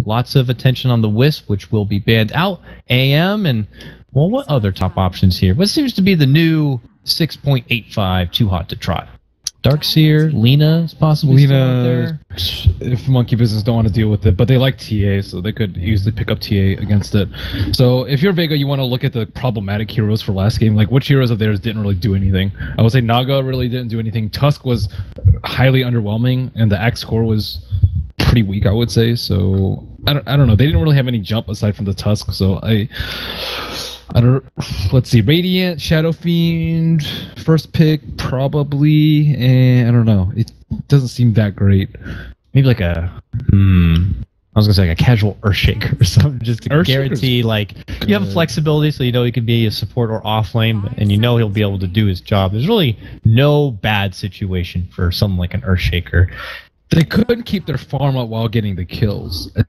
Lots of attention on the Wisp, which will be banned out. AM and, well, what other top options here? What seems to be the new 6.85 too hot to trot? Darkseer, Lina is possibly still out there. If Monkey Business don't want to deal with it, but they like TA, so they could easily pick up TA against it. So if you're Vega, you want to look at the problematic heroes for last game. Like, which heroes of theirs didn't really do anything? I would say Naga really didn't do anything. Tusk was highly underwhelming, and the Axe core was pretty weak, I would say. So I don't know. They didn't really have any jump aside from the Tusk. So I don't. Let's see. Radiant, Shadow Fiend, first pick probably, and I don't know. It doesn't seem that great. Maybe like a I was gonna say like a casual Earthshaker or something, just to guarantee like you have a flexibility, so you know he can be a support or off lane, and you know he'll be able to do his job. There's really no bad situation for something like an Earthshaker. They couldn't keep their farm up while getting the kills. I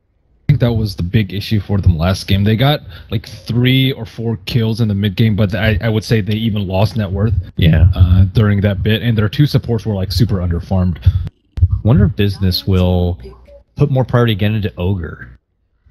think that was the big issue for them last game. They got like 3 or 4 kills in the mid game, but I would say they even lost net worth. Yeah. During that bit, and their 2 supports were like super underfarmed. Wonder if Business will put more priority again into Ogre.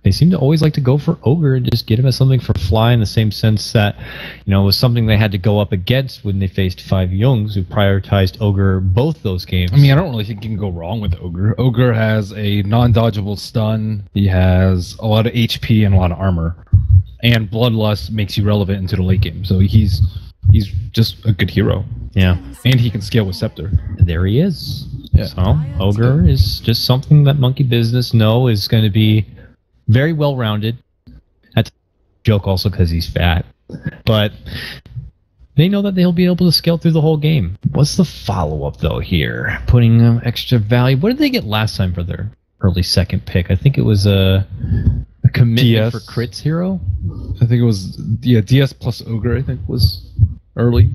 They seem to always like to go for Ogre and just get him as something for Fly, in the same sense that, you know, it was something they had to go up against when they faced 5 Youngs, who prioritized Ogre both those games. I mean, I don't really think you can go wrong with Ogre. Ogre has a non-dodgeable stun. He has a lot of HP and a lot of armor. And Bloodlust makes you relevant into the late game. So he's just a good hero. Yeah. And he can scale with Scepter. And there he is. Yeah. So Ogre is just something that Monkey Business know is going to be very well-rounded. That's a joke also because he's fat. But they know that they'll be able to scale through the whole game. What's the follow-up, though, here? Putting extra value. What did they get last time for their early second pick? I think it was a commitment for Crits hero? I think it was, yeah, DS plus Ogre, I think, was early.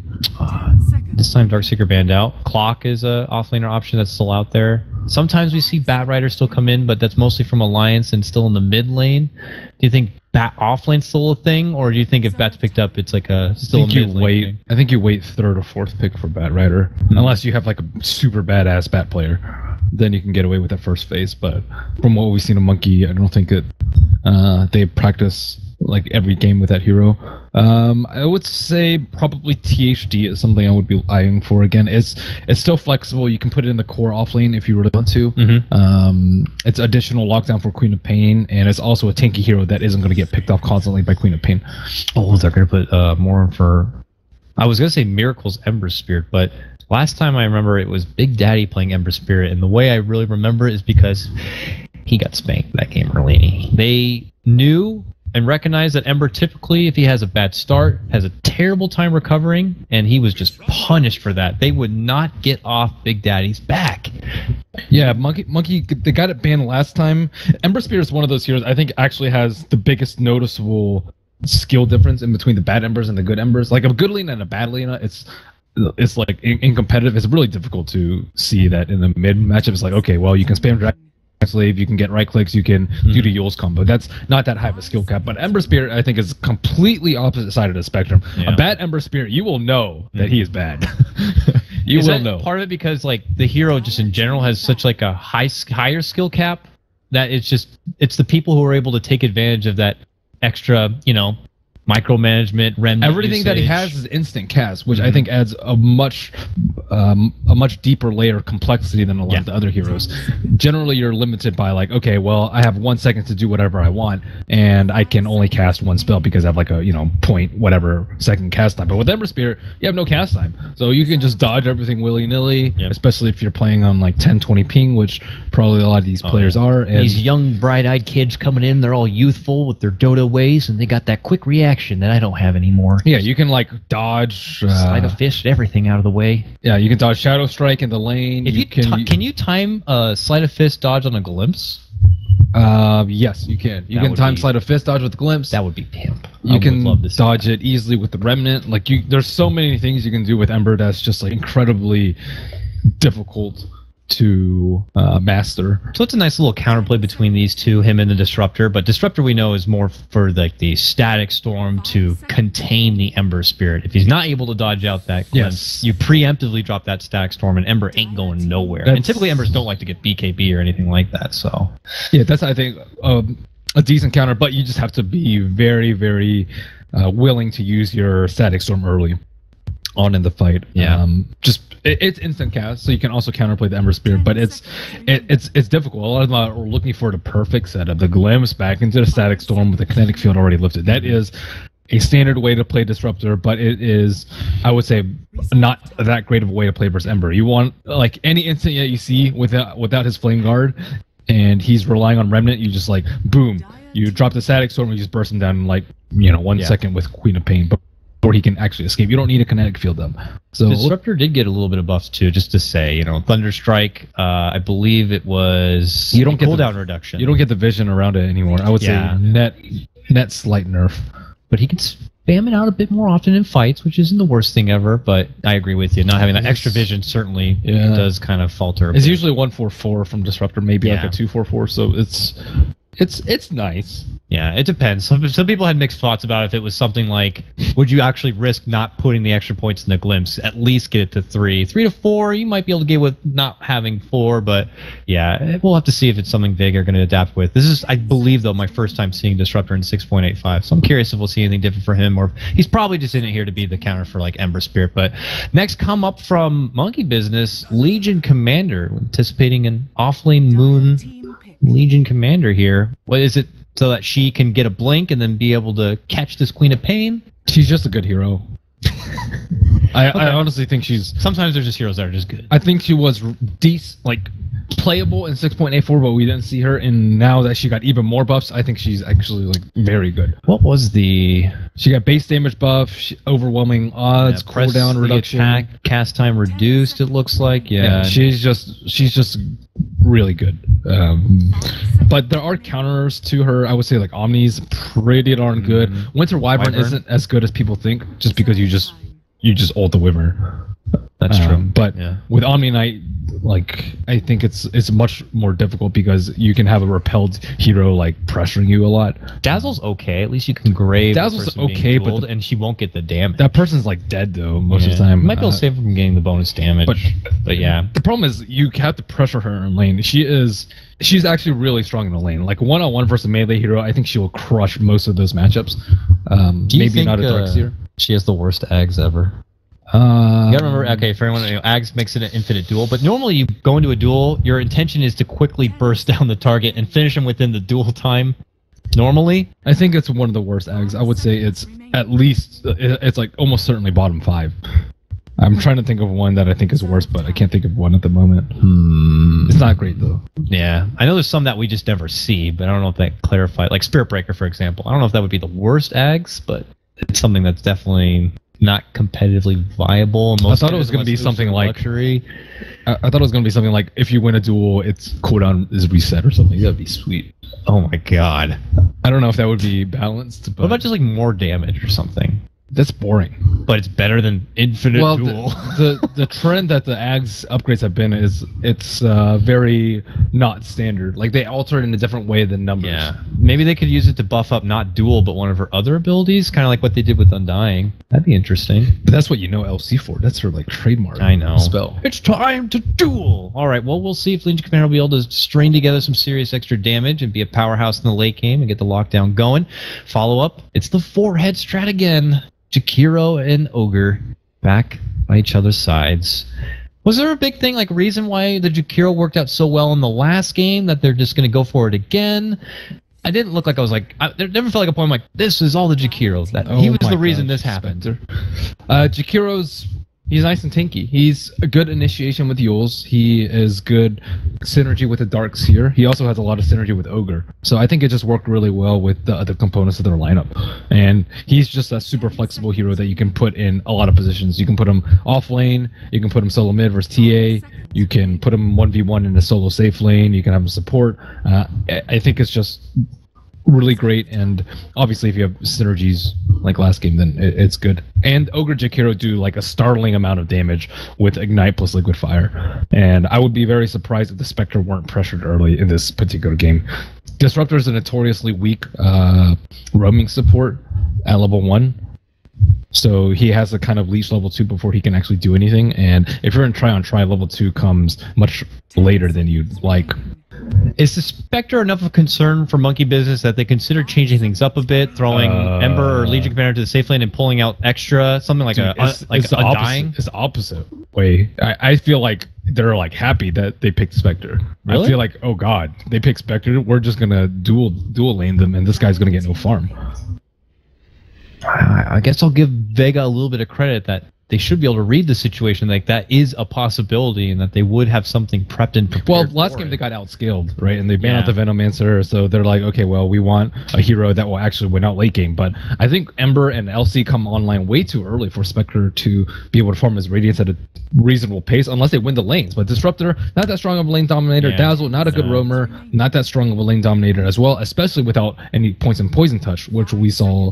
This time Darkseeker banned out. Clock is a offlaner option that's still out there. Sometimes we see Bat Rider still come in, but that's mostly from Alliance and still in the mid lane. Do you think Bat offlane's still a thing, or do you think if Bat's picked up, it's like still a mid lane thing? I think you wait 3rd or 4th pick for Bat Rider, unless you have like a super badass Bat player. Then you can get away with that first phase. But from what we've seen of Monkey, I don't think that they practice like every game with that hero. I would say probably THD is something I would be eyeing for again. It's still flexible. You can put it in the core offlane if you really want to. It's additional lockdown for Queen of Pain, and it's also a tanky hero that isn't going to get picked off constantly by Queen of Pain. Oh, they're going to put more for... I was going to say Miracle's Ember Spirit, but last time I remember it was Big Daddy playing Ember Spirit, and the way I really remember it is because he got spanked that game early. They knew and recognize that Ember typically, if he has a bad start, has a terrible time recovering, and he was just punished for that. They would not get off Big Daddy's back. Yeah, Monkey, they got it banned last time. Ember Spirit is one of those heroes I think actually has the biggest noticeable skill difference in between the bad Embers and the good Embers. Like a good Lina and a bad Lina, it's like in competitive, it's really difficult to see that in the mid matchup. It's like, okay, well, you can spam Dragon Slave, you can get right clicks, you can do the Yule's combo. That's not that high of a skill cap. But Ember Spirit, I think, is completely opposite side of the spectrum. Yeah. A bad Ember Spirit, you will know that he is bad. You will know. Part of it because like the hero just in general has such like a higher skill cap that it's the people who are able to take advantage of that extra, you know, micromanagement, remnant everything usage. That he has is instant cast, which I think adds a much deeper layer of complexity than a lot of the other heroes. Generally, you're limited by like, okay, well, I have 1 second to do whatever I want, and I can only cast 1 spell because I have like a point whatever second cast time. But with Ember Spirit, you have no cast time, so you can just dodge everything willy nilly. Especially if you're playing on like 1020 ping, which probably a lot of these players are. And these young, bright-eyed kids coming in, they're all youthful with their Dota ways, and they got that quick reaction that I don't have anymore. Yeah, you can like dodge slide a fist, everything out of the way. Yeah, you can dodge Shadow Strike in the lane. If can you time Sleight of Fist dodge on a Glimpse? Yes, you can. You can time Sleight of Fist dodge with Glimpse. That would be pimp. You can dodge it easily with the Remnant. Like there's so many things you can do with Ember that's just like incredibly difficult to master. So it's a nice little counterplay between these two, him and the Disruptor. But Disruptor we know is more for like the Static Storm to contain the Ember Spirit. If he's not able to dodge out that glimpse, you preemptively drop that Static Storm, and Ember ain't going nowhere. And typically Embers don't like to get BKB or anything like that. So yeah, that's I think a decent counter, but you just have to be very, very willing to use your Static Storm early on in the fight. Yeah. It's instant cast, so you can also counterplay the Ember Spirit, but it's difficult. A lot of them are looking for the perfect setup, the glimpse back into the Static Storm with the kinetic field already lifted. That is a standard way to play Disruptor, but it is, I would say, not that great of a way to play versus Ember. You want, like, any instant that you see without his Flame Guard, and he's relying on Remnant, you just, like, boom, you drop the Static Storm and you just burst him down in, like, 1 second with Queen of Pain. Or he can actually escape. You don't need a kinetic field up. So Disruptor did get a little bit of buffs too, just to say, Thunderstrike, I believe it was you don't get cooldown reduction. You don't get the vision around it anymore. I would say net slight nerf. But he can spam it out a bit more often in fights, which isn't the worst thing ever, but I agree with you. Not having that extra vision certainly does kind of falter. It's usually 144 from Disruptor, maybe like a 244, so it's nice. Yeah, it depends. Some people had mixed thoughts about if it was something like, would you actually risk not putting the extra points in the glimpse? At least get it to 3. 3 to 4, you might be able to get with not having 4, but yeah, we'll have to see if it's something Vega are going to adapt with. This is, I believe, though, my first time seeing Disruptor in 6.85, so I'm curious if we'll see anything different for him, or he's probably just in it here to be the counter for like Ember Spirit. But next, come up from Monkey Business, Legion Commander, anticipating an offlane Moon Legion Commander here. What is it? So that she can get a blink and then be able to catch this Queen of Pain? She's just a good hero. I honestly think she's... Sometimes there's just heroes that are just good. I think she was playable in 6.84, but we didn't see her. And now that she got even more buffs, I think she's actually very good. What was the... She got base damage buff, overwhelming odds, cooldown reduction, attack, cast time reduced. It looks like, she's just really good. But there are counters to her. I would say like Omni's pretty darn good. Winter Wyvern isn't as good as people think, just because you just ult the Wyvern. That's true. But with Omni Knight, I think it's much more difficult because you can have a repelled hero pressuring you a lot. Dazzle's okay. At least you can grave. Dazzle's okay, but and she won't get the damage. That person's dead though most of the time. You might be able to save her from getting the bonus damage. But yeah, the problem is you have to pressure her in lane. She's actually really strong in the lane. One-on-one versus a melee hero, I think she will crush most of those matchups. Maybe not a Darkseer. She has the worst Ags ever. You gotta remember, okay, for everyone, Ags makes it an infinite duel, but normally you go into a duel, your intention is to quickly burst down the target and finish him within the duel time. Normally, I think it's one of the worst Ags. I would say it's at least, it's almost certainly bottom 5. I'm trying to think of one that I think is worse, but I can't think of one at the moment. It's not great though. Yeah, I know there's some that we just never see, but I don't know if that clarifies. Like Spirit Breaker, for example. I don't know if that would be the worst Ags, but it's something that's definitely not competitively viable. I thought it was going to be something like luxury. I thought it was going to be something like if you win a duel, its cooldown is reset or something. That'd be sweet. Oh my god! I don't know if that would be balanced. But what about just more damage or something? That's boring. But it's better than infinite duel. The trend that the Ags upgrades have been is it's very not standard. They alter it in a different way than numbers. Yeah. Maybe they could use it to buff up not duel, but one of her other abilities, kind of like what they did with Undying. That'd be interesting. But that's what you know LC for. That's her trademark. I know. Spell. It's time to duel. All right. Well, we'll see if Legion Commander will be able to string together some serious extra damage and be a powerhouse in the late game and get the lockdown going. Follow up. It's the 4-head strat again. Jakiro and Ogre back by each other's sides. Was there a big thing, reason why the Jakiro worked out so well in the last game that they're just going to go for it again? I didn't look like I was I never felt like a point I'm this is all the Jakiros. He was the reason this happened. Jakiro's... He's nice and tanky. He's a good initiation with Yules. He is good synergy with the Darkseer. He also has a lot of synergy with Ogre. So I think it just worked really well with the other components of their lineup. And he's just a super flexible hero that you can put in a lot of positions. You can put him off lane. You can put him solo mid versus TA. You can put him 1v1 in a solo safe lane. You can have him support. I think it's just really great, and obviously if you have synergies like last game, then it's good. And Ogre Jakiro do like a startling amount of damage with Ignite plus Liquid Fire, and I would be very surprised if the Spectre weren't pressured early in this particular game. Disruptor is a notoriously weak roaming support at level 1, so he has to kind of leech level 2 before he can actually do anything, and if you're in try level 2 comes much later than you'd like. Is the Spectre enough of a concern for Monkey Business that they consider changing things up a bit, throwing Ember or Legion Commander to the safe lane and pulling out extra, something like it's the Undying? It's the opposite way. I feel like they're like happy that they picked Spectre. Really? I feel like, oh god, they picked Spectre, we're just gonna dual lane them and this guy's gonna get no farm. I guess I'll give Vega a little bit of credit that they should be able to read the situation like that is a possibility and that they would have something prepped and prepared. Well, last game they got outscaled, right? And they banned out the Venomancer, so they're like, okay, well, we want a hero that will actually win out late game. But I think Ember and LC come online way too early for Spectre to be able to farm his Radiance at a reasonable pace, unless they win the lanes. But Disruptor, not that strong of a lane dominator. Yeah, Dazzle, not a good roamer, not that strong of a lane dominator as well, especially without any points in Poison Touch, which we saw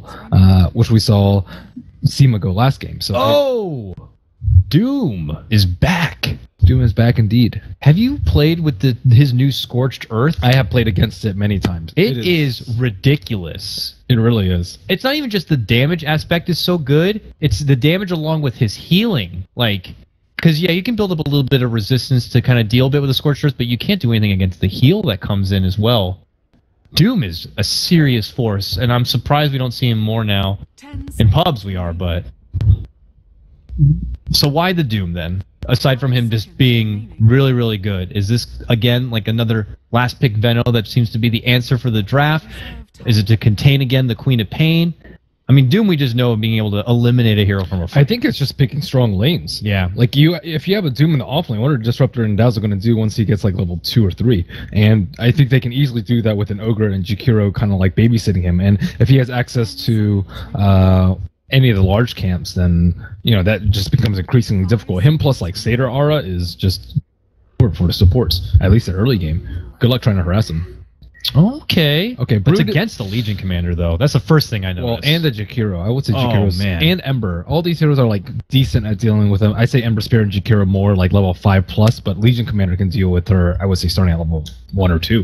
Seema go last game. So Doom is back. Doom is back indeed. Have you played with his new Scorched Earth? I have played against it many times. It is ridiculous. It really is. It's not even just the damage aspect is so good. It's the damage along with his healing. Like, because you can build up a little bit of resistance to kind of deal a bit with the Scorched Earth, but you can't do anything against the heal that comes in as well. Doom is a serious force, and I'm surprised we don't see him more now. In pubs we are, but... So why the Doom, then? Aside from him just being really, really good. Is this, again, like another last pick Veno that seems to be the answer for the draft? Is it to contain, again, the Queen of Pain? I mean, Doom we just know of being able to eliminate a hero from a fight. I think it's just picking strong lanes. Yeah. Like, if you have a Doom in the offlane, what are Disruptor and Dazzle going to do once he gets, like, level 2 or 3? And I think they can easily do that with an Ogre and Jakiro kind of, like, babysitting him. And if he has access to any of the large camps, then, you know, that just becomes increasingly difficult. Him plus, like, Satyr Aura is just for the supports, at least the early game. Good luck trying to harass him. Okay. But it's against the Legion Commander, though. That's the first thing I noticed. Well, and the Jakiro. I would say Jakiro and Ember. All these heroes are like decent at dealing with them. I say Ember Spirit and Jakiro more like level 5+, but Legion Commander can deal with her, I would say, starting at level 1 or 2.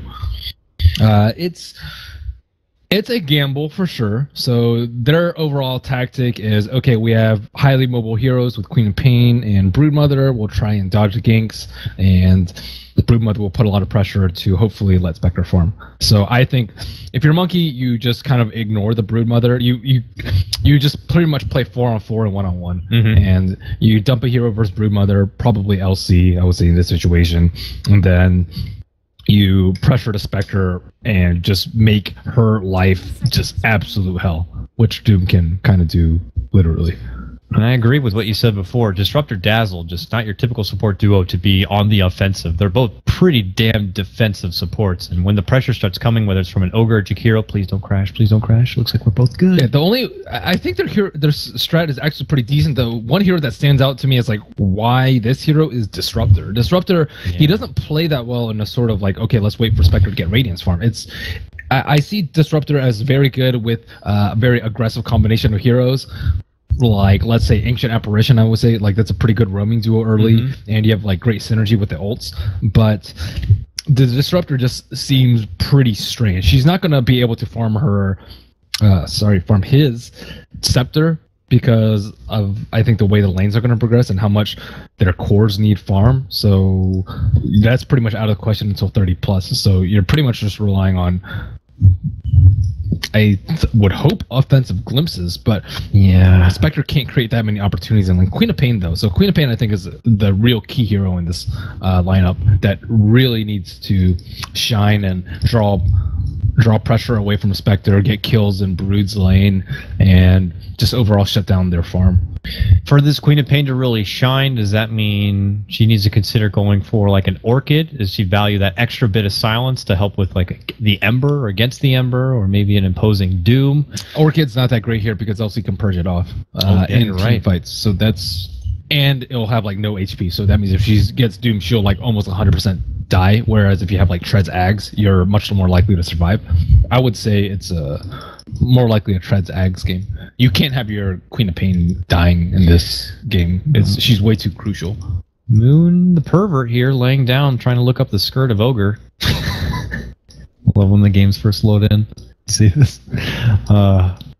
It's a gamble for sure. So their overall tactic is, okay, we have highly mobile heroes with Queen of Pain and Broodmother. We'll try and dodge the ganks, and the Broodmother will put a lot of pressure to hopefully let Spectre farm. So I think if you're Monkey, you just kind of ignore the Broodmother. You just pretty much play 4-on-4 and 1-on-1, and you dump a hero versus Broodmother, probably LC, I would say, in this situation, and then you pressure the Spectre and just make her life just absolute hell, which Doom can kind of do literally. And I agree with what you said before. Disruptor Dazzle, just not your typical support duo to be on the offensive. They're both pretty damn defensive supports. And when the pressure starts coming, whether it's from an Ogre or Jakiro, please don't crash, please don't crash. Looks like we're both good. Yeah, I think their strat is actually pretty decent. The one hero that stands out to me is like why this hero is Disruptor. Disruptor, he doesn't play that well in a sort of like, okay, let's wait for Spectre to get Radiance farm. I see Disruptor as very good with a very aggressive combination of heroes. Like, let's say Ancient Apparition, I would say, like, that's a pretty good roaming duo early, and you have, like, great synergy with the ults, but the Disruptor just seems pretty strange. She's not going to be able to farm his Scepter because of, I think, the way the lanes are going to progress and how much their cores need farm, so that's pretty much out of the question until 30+, so you're pretty much just relying on, I would hope, offensive glimpses, but Spectre can't create that many opportunities. And then Queen of Pain, though. So Queen of Pain, I think, is the real key hero in this lineup that really needs to shine and draw pressure away from Spectre, get kills in Brood's lane, and just overall shut down their farm. For this Queen of Pain to really shine, does that mean she needs to consider going for like an Orchid? Does she value that extra bit of silence to help with like the Ember or against the Ember, or maybe an imposing Doom? Orchid's not that great here because Elsie can purge it off in team fights. So and it'll have like no HP. So that means if she gets Doom, she'll like almost 100% die, whereas if you have like Treads Ags, you're much more likely to survive. I would say it's more likely a Treads Ags game. You can't have your Queen of Pain dying in this game. She's way too crucial. Moon the pervert here laying down trying to look up the skirt of Ogre. Love when the games first load in. See this?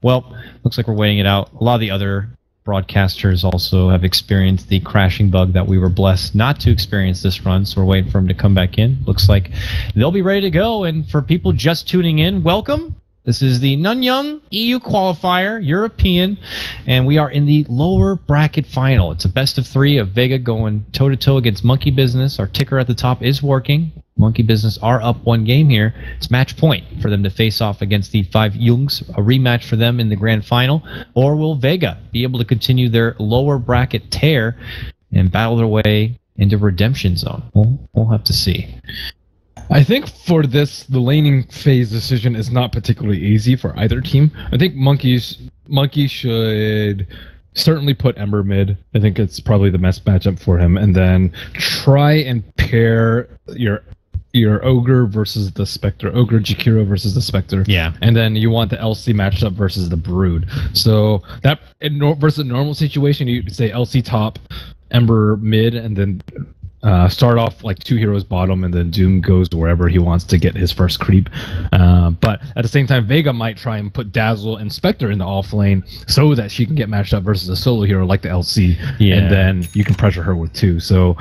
Well, looks like we're waiting it out. A lot of the other broadcasters also have experienced the crashing bug that we were blessed not to experience this run, so we're waiting for them to come back in. Looks like they'll be ready to go, and for people just tuning in, welcome. This is the Nanyang EU qualifier, European, and we are in the lower bracket final. It's a best of 3 of Vega going toe-to-toe against Monkey Business. Our ticker at the top is working. Monkey Business are up 1 game here. It's match point for them to face off against the 5 Jungs, a rematch for them in the grand final. Or will Vega be able to continue their lower bracket tear and battle their way into redemption zone? We'll have to see. I think for this, the laning phase decision is not particularly easy for either team. I think Monkey should certainly put Ember mid. I think it's probably the best matchup for him, and then try and pair your Ogre versus the Spectre, Ogre Jakiro versus the Spectre. Yeah. And then you want the LC matchup versus the Brood. So that versus a normal situation, you say LC top, Ember mid, and then start off like 2 heroes bottom, and then Doom goes wherever he wants to get his first creep. But at the same time, Vega might try and put Dazzle and Spectre in the off lane so that she can get matched up versus a solo hero like the LC, and then you can pressure her with 2. So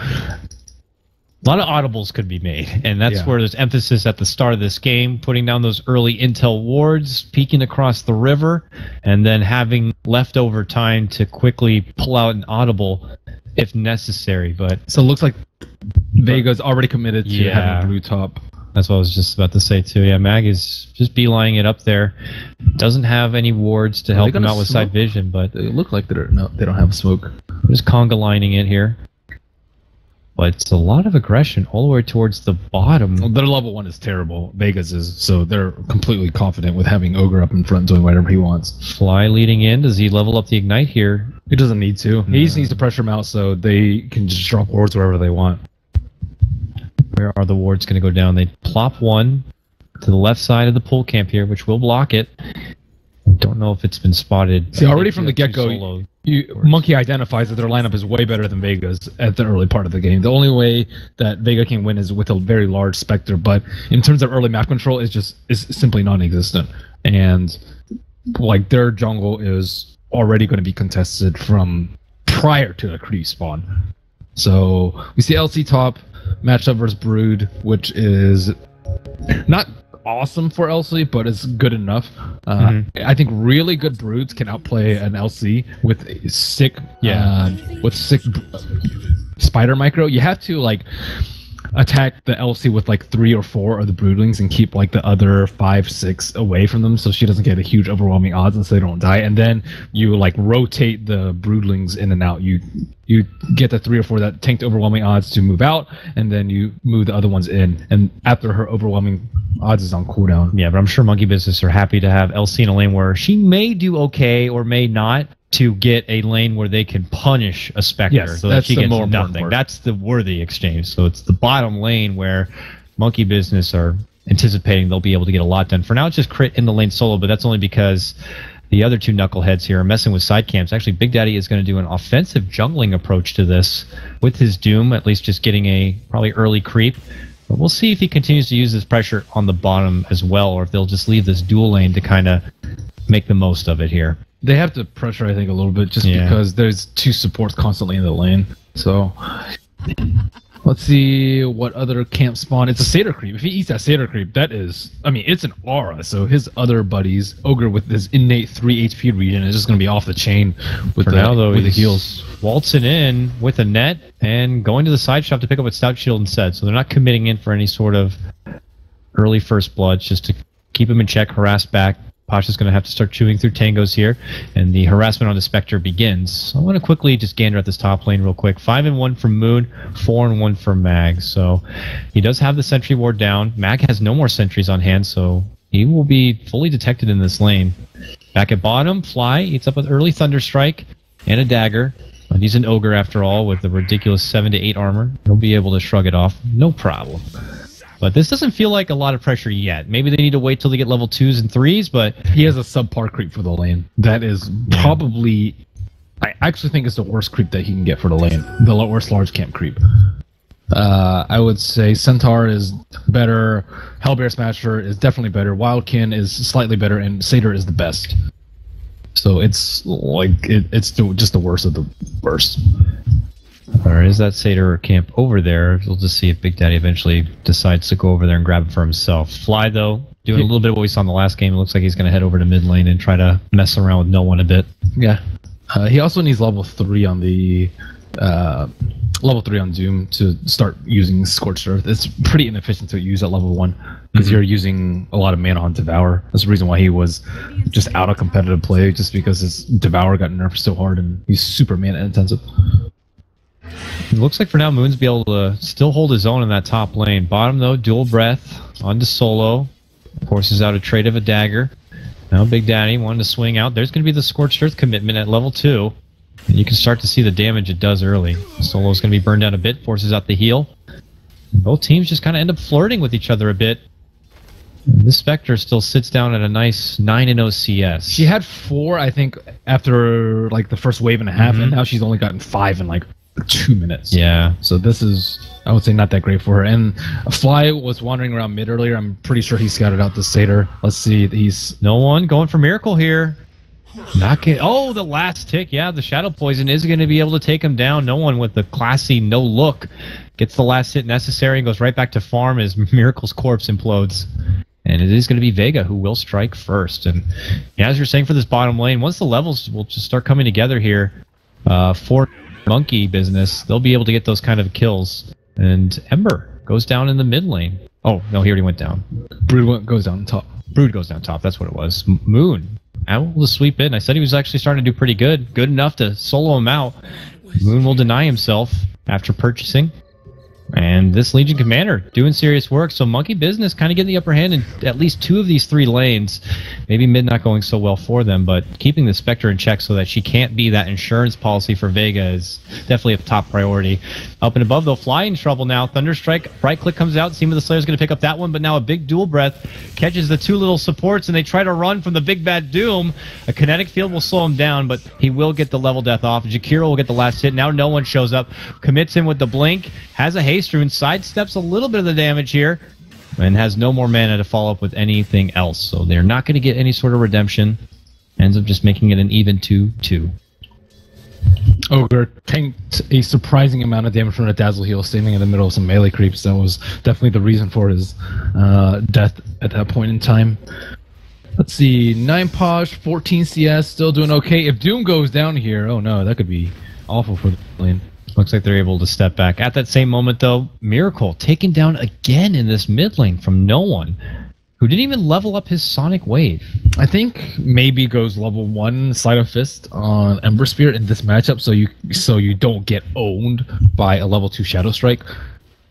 a lot of audibles could be made, and that's where there's emphasis at the start of this game, putting down those early intel wards, peeking across the river, and then having leftover time to quickly pull out an audible if necessary. But so it looks like Vega's already committed to having blue top. That's what I was just about to say too. Yeah, Mag is just beelining it up there. Doesn't have any wards to help him out with side vision, but they look like they don't have smoke. Just conga lining it here. But it's a lot of aggression all the way towards the bottom. Well, their level 1 is terrible. Vega's is, so they're completely confident with having Ogre up in front doing whatever he wants. Fly leading in. Does he level up the Ignite here? He doesn't need to. He just needs to pressure him out so they can just drop wards wherever they want. Where are the wards going to go down? They plop one to the left side of the pool camp here, which will block it. Don't know if it's been spotted. See, already from the get-go, Monkey identifies that their lineup is way better than Vega's at the early part of the game. The only way that Vega can win is with a very large Spectre, but in terms of early map control, is simply non-existent. And like their jungle is already going to be contested from prior to the creep spawn. So we see LC top matchup versus Brood, which is not awesome for LC, but it's good enough. I think really good Broods can outplay an LC with sick spider micro. You have to like attack the LC with like 3 or 4 of the broodlings and keep like the other 5, 6 away from them so she doesn't get a huge overwhelming odds and so they don't die. And then you like rotate the broodlings in and out. You get the 3 or 4 that tanked overwhelming odds to move out, and then you move the other ones in. And after her overwhelming odds is on cooldown. Yeah, but I'm sure Monkey Business are happy to have LC in a lane where she may do okay or may not, to get a lane where they can punish a Spectre so that she gets nothing. That's the worthy exchange. So it's the bottom lane where Monkey Business are anticipating they'll be able to get a lot done. For now, it's just crit in the lane solo, but that's only because the other 2 knuckleheads here are messing with side camps. Actually, Big Daddy is going to do an offensive jungling approach to this with his Doom, at least just getting a probably early creep. But we'll see if he continues to use this pressure on the bottom as well, or if they'll just leave this dual lane to kind of make the most of it here. They have to pressure, I think, a little bit just because there's 2 supports constantly in the lane. So let's see what other camp spawn. It's a Satyr creep. If he eats that Satyr creep, that is, I mean, it's an aura. So his other buddies, Ogre with his innate 3 HP regen, is just going to be off the chain with the heals. Waltzing in with a net and going to the side shop to pick up a Stout Shield instead. So they're not committing in for any sort of early first blood, just to keep him in check, harass back. Pasha's going to have to start chewing through tangos here, and the harassment on the Spectre begins. So I want to quickly just gander at this top lane real quick. 5-1 for Moon, 4-1 for Mag. So he does have the sentry ward down. Mag has no more sentries on hand, so he will be fully detected in this lane. Back at bottom, Fly eats up an early Thunder Strike and a dagger. But he's an ogre after all, with a ridiculous 7 to 8 armor. He'll be able to shrug it off, no problem. But this doesn't feel like a lot of pressure yet. Maybe they need to wait till they get level 2s and 3s, but... He has a subpar creep for the lane. That is probably... I actually think it's the worst creep that he can get for the lane. The worst large camp creep. I would say Centaur is better, Hellbear Smasher is definitely better, Wildkin is slightly better, and Satyr is the best. So it's like it's just the worst of the worst. There is that Satyr camp over there. We'll just see if Big Daddy eventually decides to go over there and grab it for himself. Fly, though, doing a little bit of what we saw in the last game. It looks like he's going to head over to mid lane and try to mess around with no one a bit. Yeah. He also needs level 3 on the... level 3 on Doom to start using Scorched Earth. It's pretty inefficient to use at level 1 because you're using a lot of mana on Devour. That's the reason why he was just out of competitive play, just because his Devour got nerfed so hard and he's super mana intensive. It looks like for now Moon's be able to still hold his own in that top lane. Bottom though, dual breath onto Solo. Forces out a trade of a dagger. Now Big Daddy wanted to swing out. There's going to be the Scorched Earth commitment at level 2. And you can start to see the damage it does early. Solo's going to be burned down a bit, forces out the heal. Both teams just kind of end up flirting with each other a bit. And this Spectre still sits down at a nice 9-0 CS. She had 4, I think, after like the first wave and a half, and now she's only gotten 5 in like 2 minutes. Yeah. So this is, I would say, not that great for her. And Fly was wandering around mid earlier. I'm pretty sure he scouted out the Satyr. Let's see. He's... No one going for Miracle here. Not get, oh, the last tick. Yeah, the Shadow Poison is going to be able to take him down. No one with the classy no look gets the last hit necessary and goes right back to farm as Miracle's corpse implodes. And it is going to be Vega who will strike first. And yeah, as you're saying, for this bottom lane, once the levels will just start coming together here for Monkey business, they'll be able to get those kind of kills. And Ember goes down in the mid lane. Oh, no, he already went down. Brood goes down top. Brood goes down top. That's what it was. Moon able to sweep in. I said he was actually starting to do pretty good. Good enough to solo him out. Moon will deny himself after purchasing. And this Legion Commander doing serious work. So Monkey Business kind of getting the upper hand in at least 2 of these 3 lanes. Maybe mid not going so well for them, but keeping the Spectre in check so that she can't be that insurance policy for Vega is definitely a top priority. Up and above, though, Fly in trouble now. Thunderstrike, right click comes out. Seeming the Slayer's going to pick up that one, but now a big dual breath catches the 2 little supports, and they try to run from the big bad Doom. A kinetic field will slow him down, but he will get the level death off. Jakiro will get the last hit. Now no one shows up. Commits him with the blink. Has a haste rune. Sidesteps a little bit of the damage here. And has no more mana to follow up with anything else. So they're not going to get any sort of redemption. Ends up just making it an even 2-2. Ogre tanked a surprising amount of damage from a Dazzle Heal standing in the middle of some melee creeps. That was definitely the reason for his death at that point in time. Let's see, 9 Posh, 14 CS, still doing okay. If Doom goes down here, oh no, that could be awful for the lane. Looks like they're able to step back. At that same moment, though, Miracle taken down again in this mid lane from no one, who didn't even level up his Sonic Wave. I think maybe goes level 1 Sleight of Fist on Ember Spirit in this matchup, so you don't get owned by a level 2 Shadow Strike.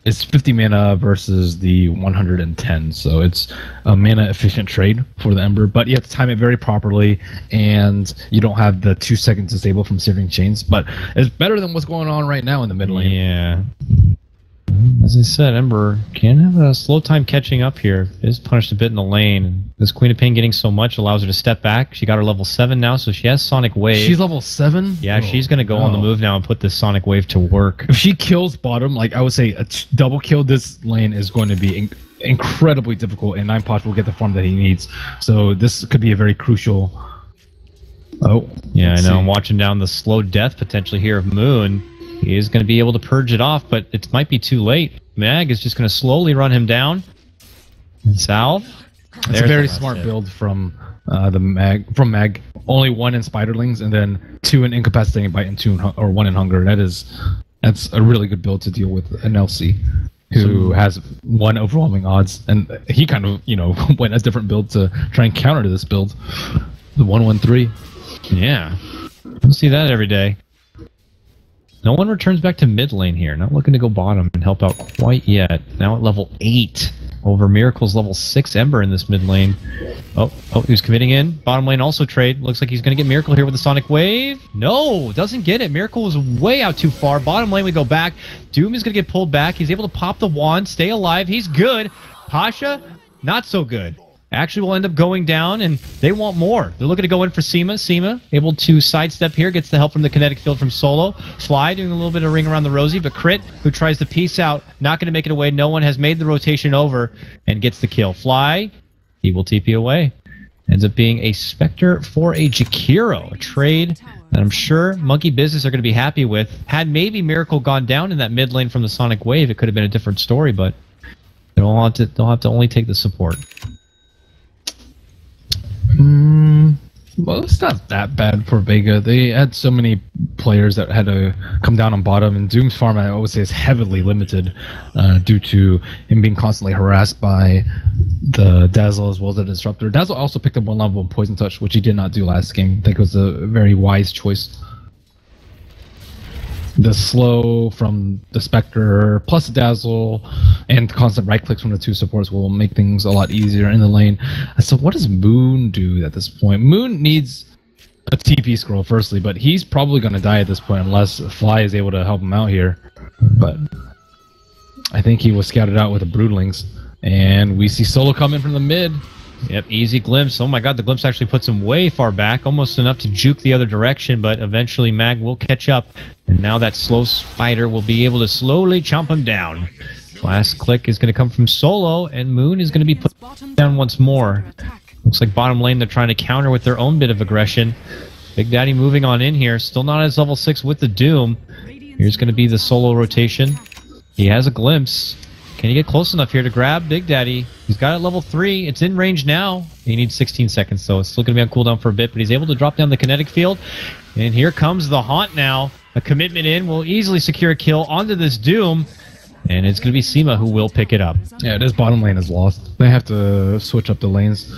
It's 50 mana versus the 110, so it's a mana efficient trade for the Ember, but you have to time it very properly, and you don't have the 2 seconds disable from Searing Chains, but it's better than what's going on right now in the mid lane. Yeah. As I said, Ember can have a slow time catching up here. Is punished a bit in the lane. This Queen of Pain getting so much allows her to step back. She got her level 7 now, so she has Sonic Wave. She's level 7? Yeah, she's going to go on the move now and put this Sonic Wave to work. If she kills bottom, like I would say a double kill this lane is going to be incredibly difficult, and 9 Posh will get the farm that he needs. So this could be a very crucial... Oh. Yeah, I know. I'm watching down the slow death potentially here of Moon. He is going to be able to purge it off, but it might be too late. Mag is just going to slowly run him down. And Salve. It's a very smart build from Mag. Only 1 in Spiderlings, and then 2 in Incapacitating Bite and 1 in Hunger. That's a really good build to deal with an LC who has 1 overwhelming odds, and he kind of went a different build to try and counter to this build. The 1-1-3. Yeah, we'll see that every day. No one returns back to mid lane here. Not looking to go bottom and help out quite yet. Now at level 8. over Miracle's level 6 Ember in this mid lane. Oh, he's committing in. Bottom lane also trade. Looks like he's going to get Miracle here with the Sonic Wave. No, doesn't get it. Miracle was way out too far. Bottom lane we go back. Doom is going to get pulled back. He's able to pop the wand, stay alive. He's good. Pasha, not so good. Actually will end up going down, and they want more. They're looking to go in for Seema. Seema able to sidestep here, gets the help from the kinetic field from Solo. Fly doing a little bit of ring around the Rosie, but Crit, who tries to piece out, not going to make it away. No one has made the rotation over and gets the kill. Fly, he will TP away. Ends up being a Spectre for a Jakiro, a trade that I'm sure Monkey Business are going to be happy with. Had maybe Miracle gone down in that mid lane from the Sonic Wave, it could have been a different story, but they'll have to only take the support. Well, it's not that bad for Vega. They had so many players that had to come down on bottom, and Doom's farm, I always say, is heavily limited due to him being constantly harassed by the Dazzle as well as the Disruptor. Dazzle also picked up 1 level in Poison Touch, which he did not do last game. I think it was a very wise choice. The slow from the Spectre plus Dazzle and constant right clicks from the 2 supports will make things a lot easier in the lane. So what does Moon do at this point? Moon needs a TP scroll firstly, but he's probably going to die at this point unless Fly is able to help him out here. But I think he was scouted out with the Broodlings, and we see Solo coming from the mid. Yep, easy glimpse. Oh my god, the glimpse actually puts him way far back, almost enough to juke the other direction, but eventually Mag will catch up, and now that slow spider will be able to slowly chomp him down. Last click is going to come from Solo, and Moon is going to be put down once more. Looks like bottom lane they're trying to counter with their own bit of aggression. Big Daddy moving on in here, still not at level 6 with the Doom. Here's going to be the Solo rotation. He has a glimpse. Can he get close enough here to grab Big Daddy? He's got it at level 3. It's in range now. He needs 16 seconds, so it's still going to be on cooldown for a bit, but he's able to drop down the kinetic field. And here comes the Haunt now. A commitment in will easily secure a kill onto this Doom. And it's going to be Seema who will pick it up. Yeah, this bottom lane is lost. They have to switch up the lanes.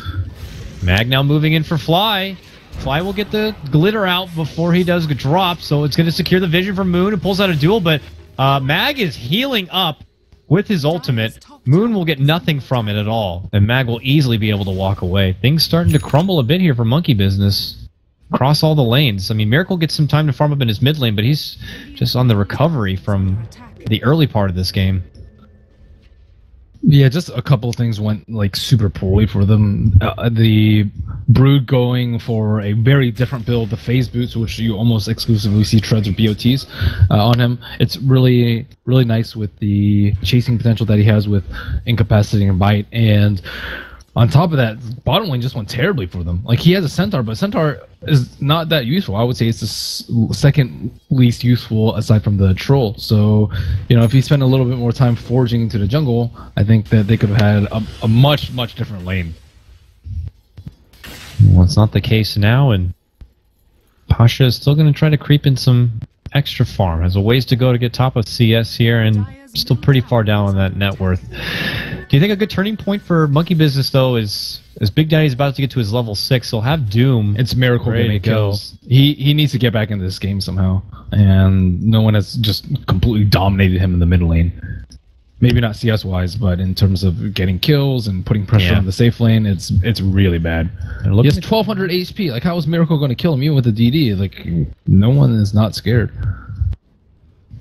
Mag now moving in for Fly. Fly will get the glitter out before he does drop, so it's going to secure the vision from Moon and pulls out a duel, but Mag is healing up with his ultimate. Moon will get nothing from it at all, and Mag will easily be able to walk away. Things starting to crumble a bit here for Monkey Business. Across all the lanes. I mean, Miracle gets some time to farm up in his mid lane, but he's just on the recovery from the early part of this game. Yeah, just a couple of things went like super poorly for them. The Brood going for a very different build, the phase boots, which you almost exclusively see treads or BOTs on him. It's really, really nice with the chasing potential that he has with incapacitating and bite. And on top of that, bottom lane just went terribly for them. Like, he has a Centaur, but Centaur is not that useful. I would say it's the second least useful aside from the Troll. So, you know, if he spent a little bit more time forging into the jungle, I think that they could have had a much, much different lane. Well, it's not the case now, and Pasha is still going to try to creep in some extra farm. Has a ways to go to get top of CS here, and still pretty far down on that net worth. Do you think a good turning point for Monkey Business, though, is as Big Daddy's about to get to his level 6, he'll have Doom. It's Miracle to make kills. He needs to get back into this game somehow, and no one has just completely dominated him in the mid lane. Maybe not CS-wise, but in terms of getting kills and putting pressure on the safe lane, it's really bad. He has 1,200 HP. Like, how is Miracle going to kill him even with the DD? Like, no one is not scared.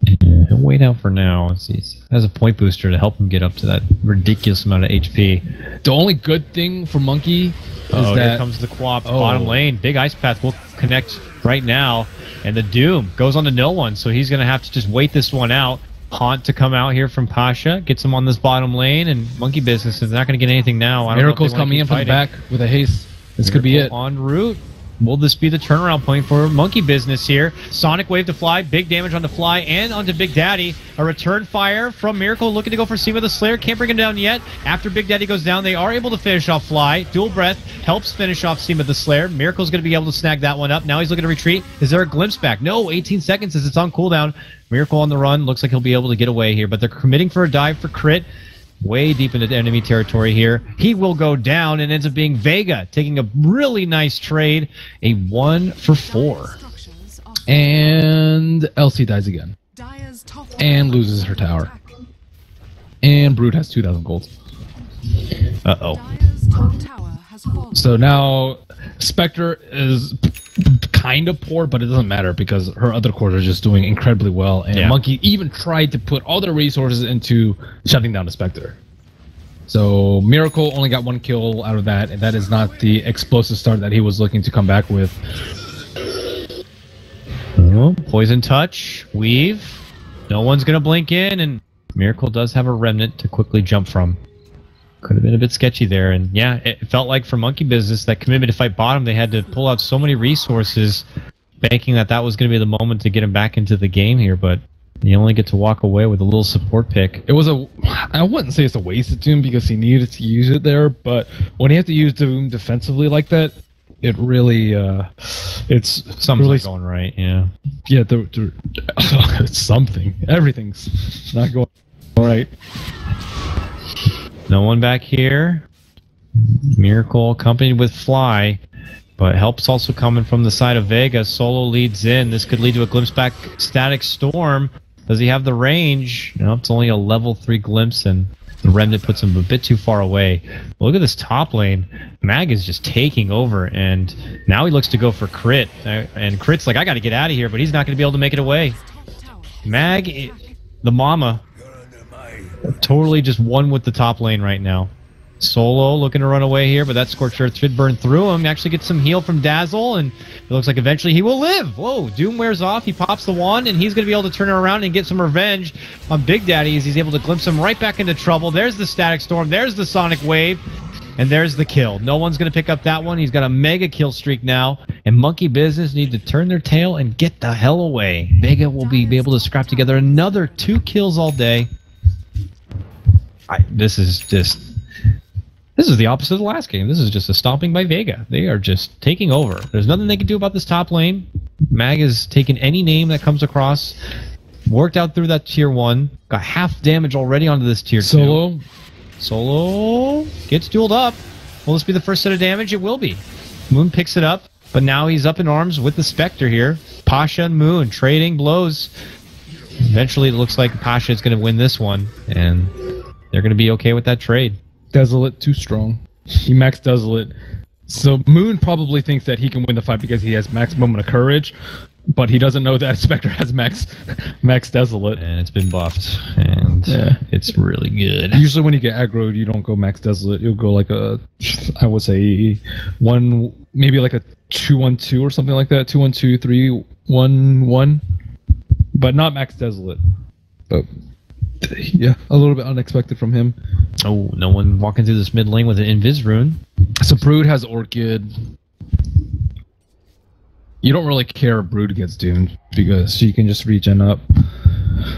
Yeah, he'll wait out for now. He has a point booster to help him get up to that ridiculous amount of HP. The only good thing for Monkey is that... here comes the Quap. Bottom lane. Big Ice Path will connect right now. And the Doom goes on to no one, so he's going to have to just wait this one out. Haunt to come out here from Pasha. Gets him on this bottom lane, and Monkey Business is not going to get anything now. Miracle's coming in from the back with a haste. This could be it. En route. Will this be the turnaround point for Monkey Business here? Sonic Wave to Fly, big damage on the Fly and onto Big Daddy. A return fire from Miracle, looking to go for Seema the Slayer. Can't bring him down yet. After Big Daddy goes down, they are able to finish off Fly. Dual Breath helps finish off Seema the Slayer. Miracle's going to be able to snag that one up. Now he's looking to retreat. Is there a glimpse back? No, 18 seconds as it's on cooldown. Miracle on the run. Looks like he'll be able to get away here, but they're committing for a dive for crit. Way deep into enemy territory here. He will go down and ends up being Vega, taking a really nice trade. A 1 for 4. And Elsie dies again. And loses her tower. And Brood has 2,000 gold. Uh-oh. Dire's top tower has fallen. So now Spectre is kind of poor, but it doesn't matter because her other cores are just doing incredibly well. And Yeah. Monkey even tried to put all their resources into shutting down the Spectre. So Miracle only got 1 kill out of that, and that is not the explosive start that he was looking to come back with. Oh, poison touch, weave. No one's gonna blink in, and Miracle does have a remnant to quickly jump from. Could have been a bit sketchy there, and yeah, it felt like for Monkey Business, that commitment to fight bottom, they had to pull out so many resources, banking that was going to be the moment to get him back into the game here, but you only get to walk away with a little support pick. It was I wouldn't say it's a waste of Doom because he needed to use it there, but when he had to use Doom defensively like that, it really, it's Something's really not going right, yeah. Yeah, it's something. Everything's not going right. No one back here. Miracle accompanied with Fly, but help's also coming from the side of Vega. Solo leads in. This could lead to a glimpse back Static Storm. Does he have the range? No, it's only a level 3 glimpse, and the Remnant puts him a bit too far away. Look at this top lane. Mag is just taking over, and now he looks to go for Crit. And Crit's like, I gotta get out of here, but he's not gonna be able to make it away. Mag, the mama, totally just won with the top lane right now. Solo looking to run away here, but that Scorched Earth should burn through him. Actually gets some heal from Dazzle, and it looks like eventually he will live. Whoa, Doom wears off. He pops the wand, and he's going to be able to turn it around and get some revenge on Big Daddy as he's able to glimpse him right back into trouble. There's the Static Storm. There's the Sonic Wave. And there's the kill. No one's going to pick up that one. He's got a mega kill streak now. And Monkey Business need to turn their tail and get the hell away. Vega will be able to scrap together another 2 kills all day. This is the opposite of the last game. This is just a stomping by Vega. They are just taking over. There's nothing they can do about this top lane. Mag has taken any name that comes across, worked out through that tier 1, got half damage already onto this tier 2. Solo gets dueled up. Will this be the first set of damage? It will be. Moon picks it up, but now he's up in arms with the Spectre here. Pasha and Moon trading blows. Eventually it looks like Pasha is going to win this one, and they're going to be okay with that trade. Desolate too strong. He maxed Desolate. So Moon probably thinks that he can win the fight because he has max moment of courage, but he doesn't know that Spectre has max Desolate. And it's been buffed, and it's really good. Usually when you get aggroed, you don't go max Desolate. You'll go like a, I would say, maybe like a 2-1-2 or something like that. 2-1-2, 3-1-1, but not max Desolate. But yeah, a little bit unexpected from him. Oh, no one walking through this mid lane with an Invis rune. So Brood has Orchid. You don't really care if Brood gets doomed because she can just regen up,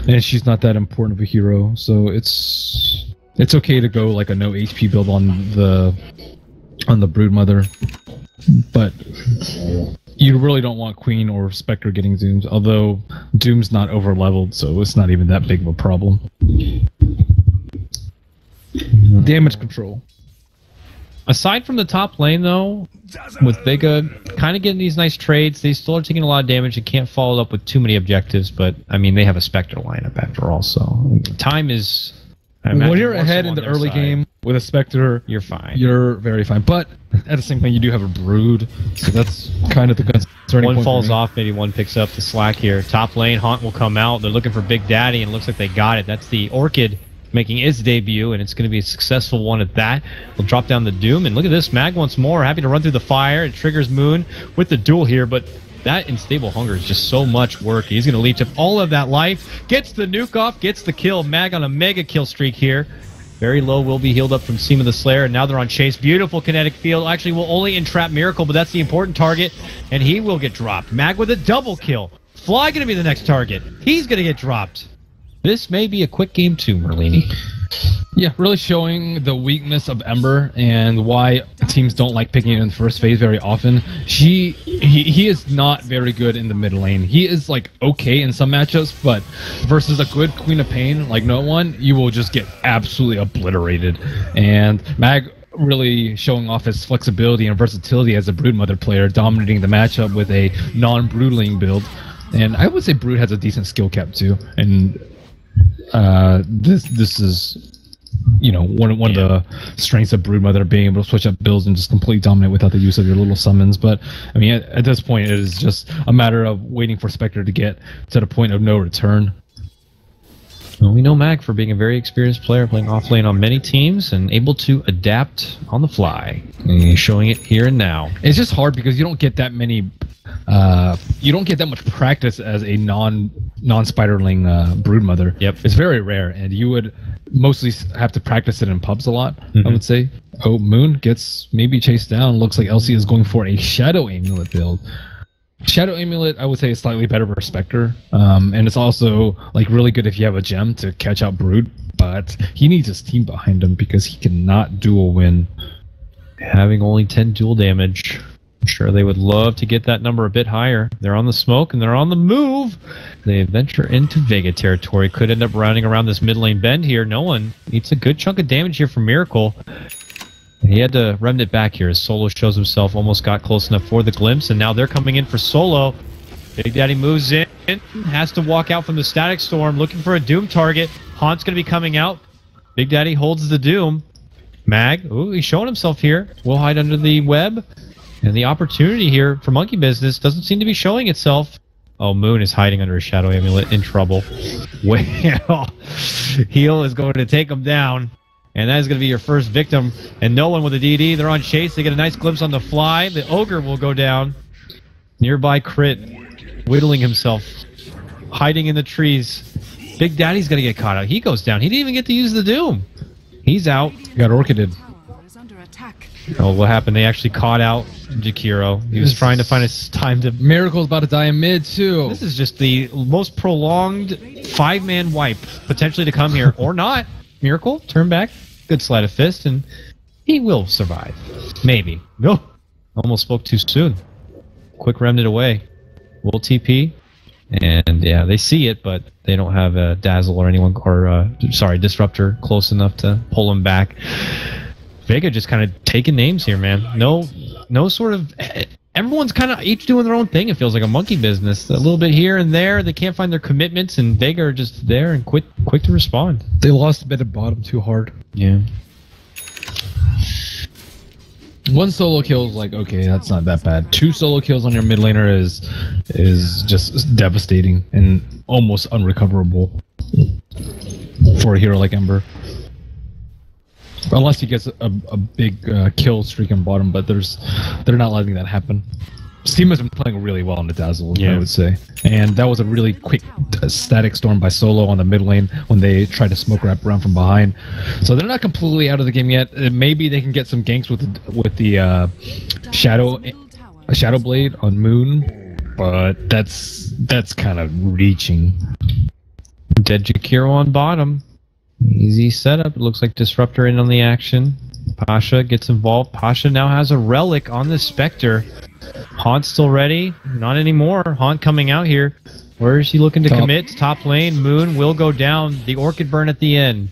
and she's not that important of a hero. So it's okay to go like a no HP build on the Brood Mother, but you really don't want Queen or Spectre getting doomed. Although Doom's not over leveled, so it's not even that big of a problem. Damage control. Aside from the top lane, though, with Vega kind of getting these nice trades, they still are taking a lot of damage and can't follow it up with too many objectives. But, I mean, they have a Spectre lineup after all, so time is... When you're ahead in the early game with a Spectre, you're fine. You're very fine. But at the same time, you do have a Brood, so that's kind of the concerning point. One falls off, maybe one picks up the slack here. Top lane, Haunt will come out. They're looking for Big Daddy, and it looks like they got it. That's the Orchid making its debut, and it's going to be a successful one at that. We'll drop down the Doom, and look at this. Mag once more, happy to run through the fire. It triggers Moon with the duel here, but that Unstable Hunger is just so much work. He's going to leech up all of that life, gets the nuke off, gets the kill. Mag on a mega kill streak here. Very low, will be healed up from Seema the Slayer, and now they're on chase. Beautiful kinetic field. Actually, will only entrap Miracle, but that's the important target, and he will get dropped. Mag with a double kill. Fly going to be the next target. He's going to get dropped. This may be a quick game too, Merlini. Yeah, really showing the weakness of Ember and why teams don't like picking it in the first phase very often. He is not very good in the mid lane. He is like okay in some matchups, but versus a good Queen of Pain like no one, you will just get absolutely obliterated. And Mag really showing off his flexibility and versatility as a Broodmother player, dominating the matchup with a non-Broodling build. And I would say Brood has a decent skill cap too. And this is one of the strengths of Broodmother, being able to switch up builds and just completely dominate without the use of your little summons. But I mean, at this point, it is just a matter of waiting for Spectre to get to the point of no return. Well, we know Mag for being a very experienced player, playing offlane on many teams and able to adapt on the fly. And he's showing it here and now. It's just hard because you don't get that many. You don't get that much practice as a non-spiderling Broodmother. Yep. It's very rare, and you would mostly have to practice it in pubs a lot. I would say. Oh, Moon gets maybe chased down. Looks like LC is going for a Shadow Amulet build. Shadow Amulet, I would say, is slightly better for Spectre, and it's also like really good if you have a gem to catch out Brood. But he needs his team behind him because he cannot dual win. Having only 10 dual damage. I'm sure they would love to get that number a bit higher. They're on the smoke and they're on the move. They venture into Vega territory. Could end up rounding around this mid lane bend here. No one eats a good chunk of damage here from Miracle. He had to remnant back here as Solo shows himself, almost got close enough for the glimpse, and now they're coming in for Solo. Big Daddy moves in, has to walk out from the Static Storm, looking for a Doom target. Haunt's going to be coming out. Big Daddy holds the Doom. Mag, ooh, he's showing himself here. Will hide under the web. And the opportunity here for Monkey Business doesn't seem to be showing itself. Oh, Moon is hiding under a Shadow Amulet, in trouble. Well, Heal is going to take him down. And that is going to be your first victim. And no one with a DD. They're on chase. They get a nice glimpse on the fly. The Ogre will go down. Nearby Crit, whittling himself, hiding in the trees. Big Daddy's going to get caught out. He goes down. He didn't even get to use the Doom. He's out. Got Orchided. Oh, what happened? They actually caught out Jakiro. He was trying to find a time to... Miracle's about to die in mid, too. This is just the most prolonged five-man wipe, potentially to come here. Or not. Miracle, turn back. Good sleight of fist, and he will survive. Maybe. No. Almost spoke too soon. Quick remnant away. Will TP. And yeah, they see it, but they don't have a Dazzle or anyone, or Disruptor close enough to pull him back. Vega just kind of taking names here, man. No sort of... Everyone's kind of each doing their own thing. It feels like a Monkey Business. A little bit here and there. They can't find their commitments, and Vega are just there and quick to respond. They lost a bit at bottom too hard. Yeah. One solo kill is like, okay, that's not that bad. 2 solo kills on your mid laner is just devastating and almost unrecoverable for a hero like Ember. Unless he gets a big kill streak on bottom, but they're not letting that happen. Steam has been playing really well in the Dazzle, I would say. And that was a really quick Static Storm by Solo on the mid lane when they tried to smoke wrap around from behind. So they're not completely out of the game yet. Maybe they can get some ganks with the Shadow Blade on Moon, but that's kind of reaching. Dead Jakiro on bottom. Easy setup. It looks like Disruptor in on the action. Pasha gets involved. Pasha now has a relic on the Spectre. Haunt still ready? Not anymore. Haunt coming out here. Where is he looking to commit? Top lane. Moon will go down. The Orchid Burn at the end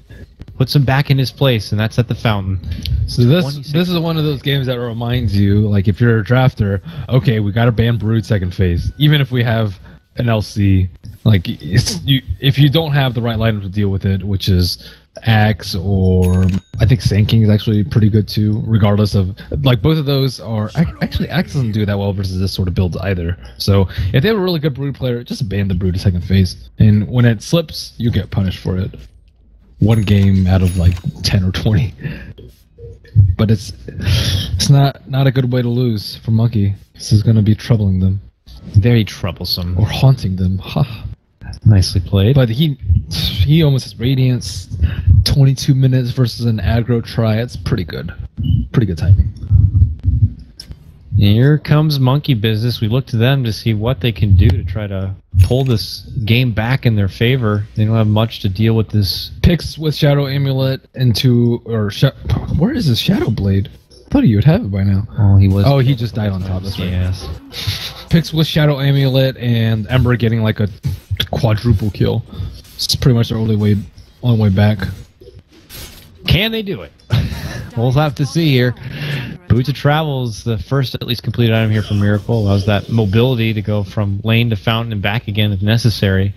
puts him back in his place, and that's at the fountain. So this is one of those games that reminds you, like if you're a drafter, okay, we got to ban Brood second phase, even if we have an LC. Like if you don't have the right lineup to deal with it, which is Axe, or I think Sand King is actually pretty good too, regardless of, like, both of those are actually Axe doesn't do that well versus this sort of builds either. So if they have a really good Brood player, just ban the Brood to second phase, and when it slips, you get punished for it. 1 game out of like 10 or 20. But it's not a good way to lose for Monkey. This is going to be troubling them. Very troublesome. Or haunting them. Ha. Nicely played. But he almost has Radiance. 22 minutes versus an aggro try. It's pretty good. Pretty good timing. Here comes Monkey Business. We look to them to see what they can do to try to pull this game back in their favor. They don't have much to deal with this. Picks with Shadow Amulet into... Where is his Shadow Blade? I thought he would have it by now. Oh, he was... Oh, he just died on top. That's right. Yes. Picks with Shadow Amulet and Ember getting like a quadruple kill. It's pretty much their only way back. Can they do it? We'll have to see here. Boots of Travel is the first at least completed item here for Miracle. Allows that mobility to go from lane to fountain and back again if necessary.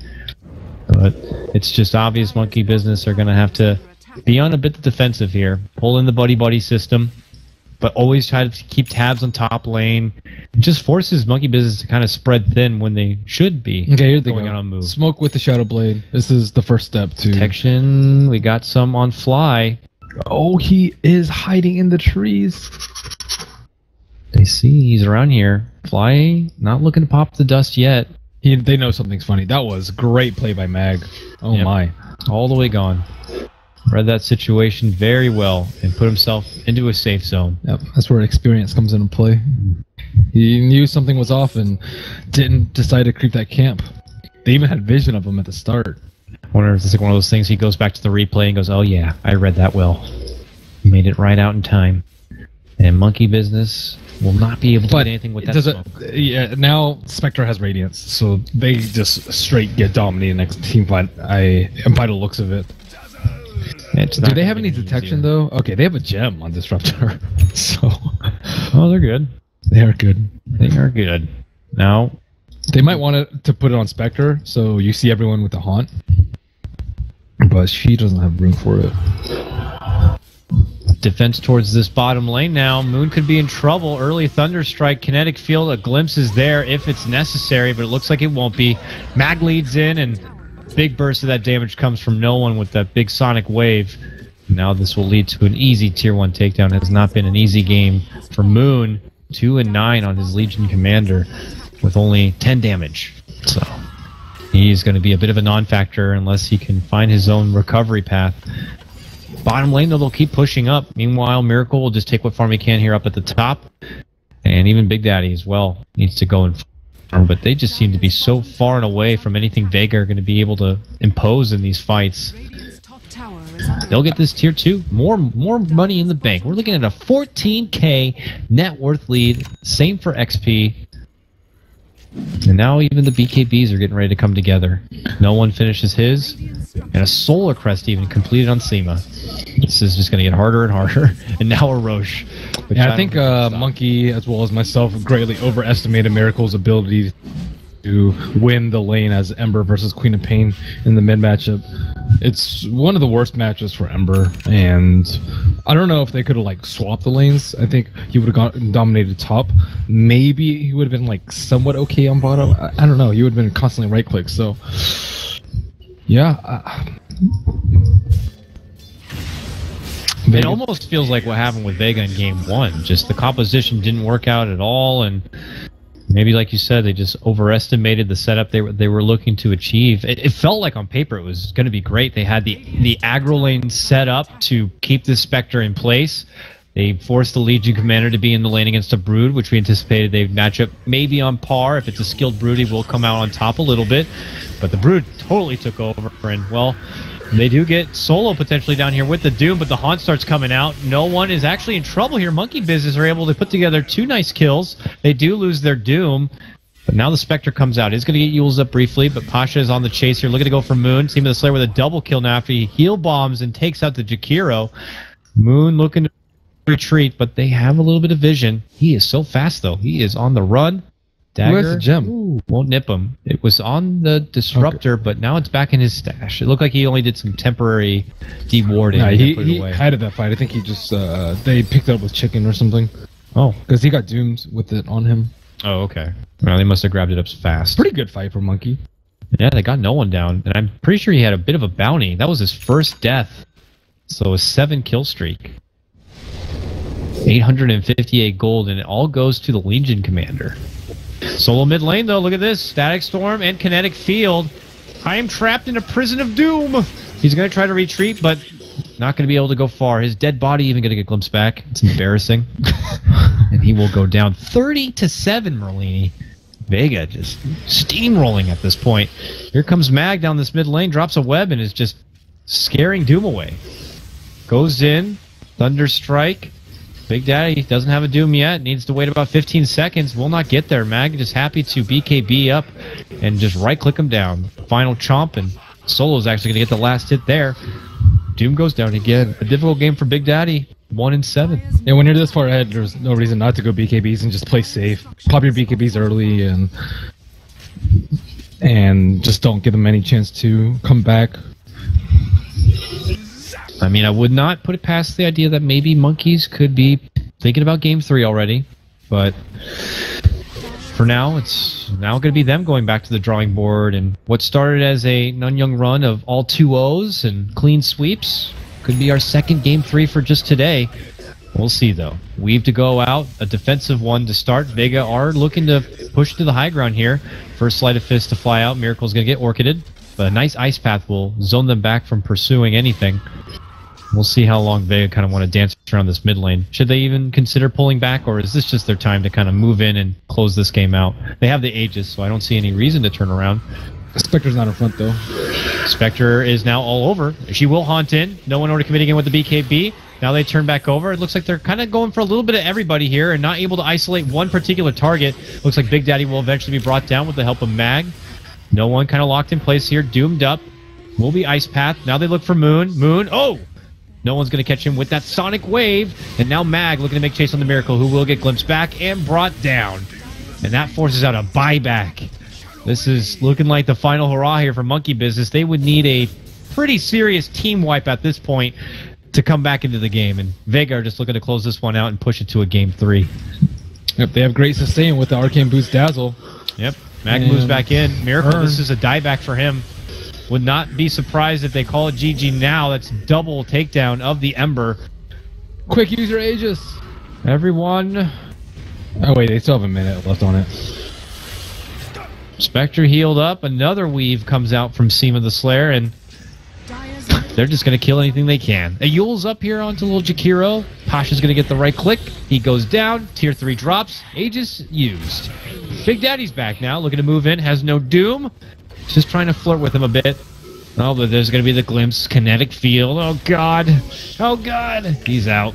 But it's just obvious Monkey Business are going to have to be on a bit defensive here. Pull in the buddy system, but always try to keep tabs on top lane. It just forces Monkey Business to kind of spread thin when they should be Okay, here they going go. out on move. Smoke with the Shadow Blade. This is the first step to... Protection, we got some on fly. Oh, he is hiding in the trees. They see he's around here. Fly, not looking to pop the dust yet. They know something's funny. That was great play by Mag. Oh Yep. my. All the way gone. Read that situation very well and put himself into a safe zone. Yep, that's where experience comes into play. He knew something was off and didn't decide to creep that camp. They even had vision of him at the start. I wonder if it's like one of those things he goes back to the replay and goes, oh yeah, I read that well. Made it right out in time. And Monkey Business will not be able to do anything with that smoke. Yeah, now Spectre has Radiance, so they just straight get dominated next team fight. By the looks of it. Do they have any detection though? Okay, they have a gem on Disruptor. So oh, they're good. They are good. They are good. Now they might want to put it on Spectre, so you see everyone with the haunt. But she doesn't have room for it. Defense towards this bottom lane now. Moon could be in trouble. Early Thunderstrike, Kinetic Field, a glimpse is there if it's necessary, but it looks like it won't be. Mag leads in, and big burst of that damage comes from no one with that big sonic wave. Now this will lead to an easy tier 1 takedown. It has not been an easy game for Moon. 2 and 9 on his Legion Commander with only 10 damage. So he's going to be a bit of a non-factor unless he can find his own recovery path. Bottom lane, though, they'll keep pushing up. Meanwhile, Miracle will just take what farm he can here up at the top. And even Big Daddy as well needs to go and farm. But they just seem to be so far and away from anything Vega are going to be able to impose in these fights. Radiant's top tower is under They'll get this tier 2. More money in the bank. We're looking at a 14k net worth lead. Same for XP. And now even the BKBs are getting ready to come together. No one finishes his. And a Solar Crest even completed on Seema. This is just going to get harder and harder. And now a Roche. Yeah, I think Monkey, as well as myself, greatly overestimated Miracle's ability to win the lane as Ember versus Queen of Pain in the mid matchup. It's one of the worst matches for Ember, and I don't know if they could have like swapped the lanes. I think he would have gotten dominated top. Maybe he would have been like somewhat okay on bottom. I don't know. He would have been constantly right click. So yeah. It almost feels like what happened with Vega in game 1. Just the composition didn't work out at all, and maybe, like you said, they just overestimated the setup they were looking to achieve. It felt like on paper it was going to be great. They had the aggro lane set up to keep the Spectre in place. They forced the Legion Commander to be in the lane against a Brood, which we anticipated they'd match up maybe on par. If it's a skilled Brood, he will come out on top a little bit. But the Brood totally took over, and, well, they do get Solo potentially down here with the Doom, but the Haunt starts coming out. No one is actually in trouble here. Monkey Business are able to put together 2 nice kills. They do lose their Doom, but now the Spectre comes out. He's going to get Yules up briefly, but Pasha is on the chase here, looking to go for Moon. Team of the Slayer with a double kill now after he heal bombs and takes out the Jakiro. Moon looking to retreat, but they have a little bit of vision. He is so fast, though. He is on the run. Dagger. Where's the gem? Ooh, won't nip him. It was on the Disruptor, but now it's back in his stash. It looked like he only did some temporary dewarding. Nah, and he put it away. had that fight. I think he just they picked it up with chicken or something. Oh, Because he got doomed with it on him. oh, okay. Well, they must have grabbed it up fast. Pretty good fight for Monkey. Yeah, they got no one down, and I'm pretty sure he had a bit of a bounty. That was his first death, so a 7 kill streak. 858 gold, and it all goes to the Legion Commander. Solo mid lane, though. Look at this. Static Storm and Kinetic Field. I am trapped in a prison of doom. He's going to try to retreat, but not going to be able to go far. His dead body even going to get glimpsed back. It's embarrassing. And he will go down 30-7, Merlini. Vega just steamrolling at this point. Here comes Mag down this mid lane, drops a web, and is just scaring Doom away. Goes in. Thunderstrike. Big Daddy doesn't have a Doom yet. Needs to wait about 15 seconds. Will not get there. Mag just happy to BKB up and just right-click him down. Final chomp, and Solo's actually going to get the last hit there. Doom goes down again. A difficult game for Big Daddy. 1-7. Yeah, when you're this far ahead, there's no reason not to go BKBs and just play safe. Pop your BKBs early and just don't give them any chance to come back. I mean, I would not put it past the idea that maybe Monkeys could be thinking about Game 3 already, but for now, it's now going to be them going back to the drawing board, and what started as a Nanyang run of all 2-0s and clean sweeps could be our second Game 3 for just today. We'll see, though. Weave to go out, a defensive one to start. Vega are looking to push to the high ground here. First Sleight of Fist to fly out. Miracle's going to get orchided, but a nice Ice Path will zone them back from pursuing anything. We'll see how long Vega kind of want to dance around this mid lane. Should they even consider pulling back, or is this just their time to kind of move in and close this game out? They have the Aegis, so I don't see any reason to turn around. Spectre's not in front, though. Spectre is now all over. She will haunt in. No one already committing in with the BKB. Now they turn back over. It looks like they're kind of going for a little bit of everybody here and not able to isolate one particular target. Looks like Big Daddy will eventually be brought down with the help of Mag. No one kind of locked in place here. Doomed up. Will be Ice Path. Now they look for Moon. Moon. Oh! No one's going to catch him with that Sonic Wave. And now Mag looking to make chase on the Miracle, who will get glimpsed back and brought down. And that forces out a buyback. This is looking like the final hurrah here for Monkey Business. They would need a pretty serious team wipe at this point to come back into the game. And Vega are just looking to close this one out and push it to a Game 3. Yep, they have great sustain with the Arcane Boost Dazzle. Yep, Mag moves back in. Miracle, this is a dieback for him. Would not be surprised if they call it GG now. That's double takedown of the Ember. Quick, use your Aegis. Everyone. Oh, wait, they still have a minute left on it. Spectre healed up. Another weave comes out from Seema the Slayer, and they're just going to kill anything they can. A Yule's up here onto little Jakiro. Pasha's going to get the right click. He goes down. Tier 3 drops. Aegis used. Big Daddy's back now, looking to move in. Has no Doom. Just trying to flirt with him a bit. Oh, but there's going to be the glimpse. Kinetic field. Oh, God. Oh, God. He's out.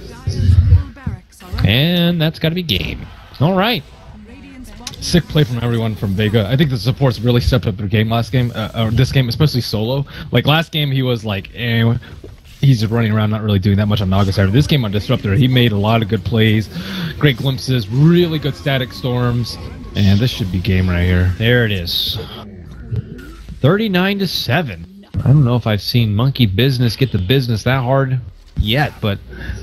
And that's got to be game. All right. Sick play from everyone from Vega. I think the supports really stepped up their game last game, or this game, especially solo. Like, last game, he was like, he's just running around, not really doing that much on Naga's side. This game on Disruptor, he made a lot of good plays, great glimpses, really good static storms, and this should be game right here. There it is. 39-7. I don't know if I've seen Monkey Business get the business that hard yet, but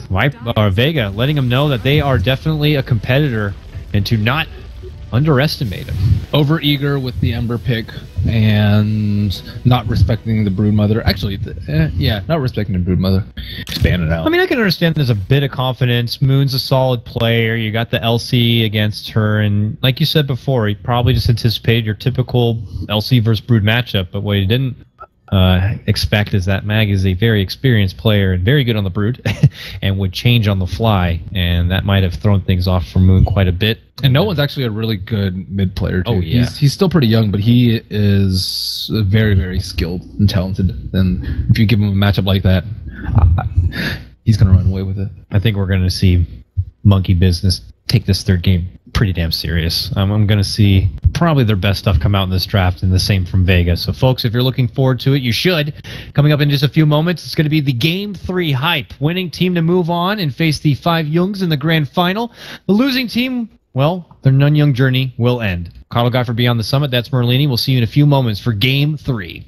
Vega letting them know that they are definitely a competitor and to not underestimate them. Over-eager with the Ember pick and not respecting the Broodmother. Actually, yeah, not respecting the Broodmother. Expand it out. I mean, I can understand there's a bit of confidence. Moon's a solid player. You got the LC against her, and like you said before, he probably just anticipated your typical LC versus Brood matchup, but what he didn't expect is that Mag is a very experienced player and very good on the Brood and would change on the fly, and that might have thrown things off for Moon quite a bit. And no one's actually a really good mid player too. Oh, yeah. He's still pretty young, but he is very, very skilled and talented. And if you give him a matchup like that, he's going to run away with it. I think we're going to see Monkey Business take this third game pretty damn serious. I'm going to see probably their best stuff come out in this draft, and the same from Vega. So, folks, if you're looking forward to it, you should. Coming up in just a few moments, it's going to be the Game 3 hype. Winning team to move on and face the 5 Youngs in the grand final. The losing team, well, their Nanyang journey will end. Carlo Guy for Beyond the Summit, that's Merlini. We'll see you in a few moments for Game 3.